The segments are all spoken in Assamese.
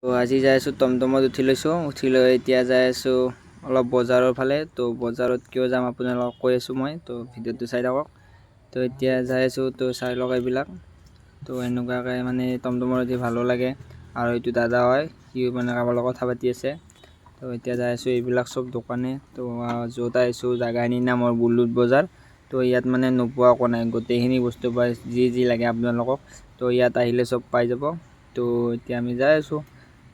তো আজি যাই আছোঁ টমটমত উঠি লৈছোঁ, উঠি লৈ এতিয়া যাই আছোঁ অলপ বজাৰৰ ফালে। তো বজাৰত কিয় যাম আপোনালোকক কৈ আছোঁ মই, তো ভিডিঅ'টো চাই থাকক। তো এতিয়া যাই আছোঁ, তো চাই লওক এইবিলাক। তো এনেকুৱাকৈ মানে টমটমত উঠি ভালো লাগে। আৰু এইটো দাদা হয়, সি মানে কাৰোবাৰ লগত কথা পাতি আছে। তো এতিয়া যাই আছোঁ এইবিলাক চব দোকানে। তো য'ত আহিছোঁ জাগাখিনিৰ নাম হ'ল বুলুত বজাৰ। তো ইয়াত মানে নোপোৱা একো নাই, গোটেইখিনি বস্তু পায়, যি লাগে আপোনালোকক। তো ইয়াত আহিলে চব পাই যাব। তো এতিয়া আমি যাই আছোঁ,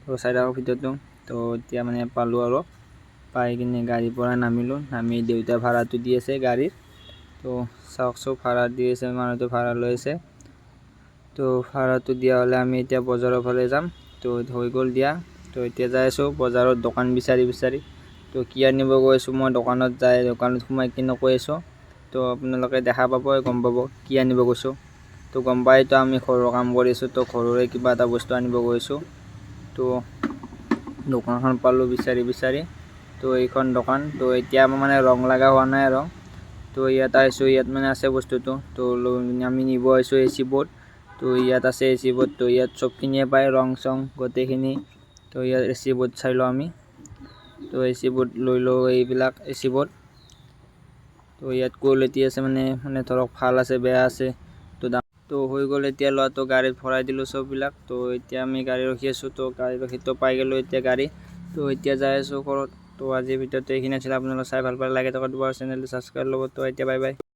তো চাই থাকক ভিডিঅ'টো। তো এতিয়া মানে পালোঁ আৰু পাই কিনে গাড়ীৰ পৰা নামিলোঁ, নামি দেউতাই ভাড়াটো দি আছে গাড়ীৰ। তো চাওক চব ভাড়া দি আছে, মানুহটো ভাড়া লৈ আছে। তো ভাড়াটো দিয়া হ'লে আমি এতিয়া বজাৰৰ ফালে যাম। তো হৈ গ'ল দিয়া। তো এতিয়া যাই আছোঁ বজাৰত দোকান বিচাৰি বিচাৰি। তো কি আনিব গৈ আছোঁ মই দোকানত সোমাই কিনে কৈ আছোঁ। তো আপোনালোকে দেখা পাব, গম পাব কি আনিব গৈছোঁ। তো গম পাইতো আমি ঘৰৰ কাম কৰিছোঁ, তো ঘৰৰে কিবা এটা বস্তু আনিব গৈছোঁ। তো দোকানখন পালোঁ বিচাৰি বিচাৰি। তো এইখন দোকান, তো এতিয়া মানে ৰং লগা হোৱা নাই আৰু। তো ইয়াত আহিছোঁ, ইয়াত মানে আছে বস্তুটো। তো আমি নিব আহিছোঁ AC বোৰ্ড। তো ইয়াত আছে AC বোৰ্ড। তো ইয়াত চবখিনিয়ে পায়, ৰং চং গোটেইখিনি। তো ইয়াত AC বোৰ্ড চাই লওঁ আমি। তো AC বোৰ্ড লৈ লওঁ, এইবিলাক AC বোৰ্ড। তো ইয়াত কোৱালিটি আছে, মানে ধৰক ভাল আছে বেয়া আছে। তো হৈ গ'ল, এতিয়া লোৱাটো গাড়ীত ভৰাই দিলোঁ চববিলাক। তো এতিয়া আমি গাড়ী ৰখি আছোঁ। তো গাড়ী ৰখিতো পাই গ'লোঁ এতিয়া গাড়ী। তো এতিয়া যাই আছোঁ ঘৰত। তো আজিৰ ভিডিঅ'টো এইখিনি আছিলে। আপোনালোকে চাই ভাল পালে লাইক এটা কৰি দিব আৰু চেনেলটো ছাবস্ক্ৰাইব ল'ব। তো এতিয়া বাই বাই।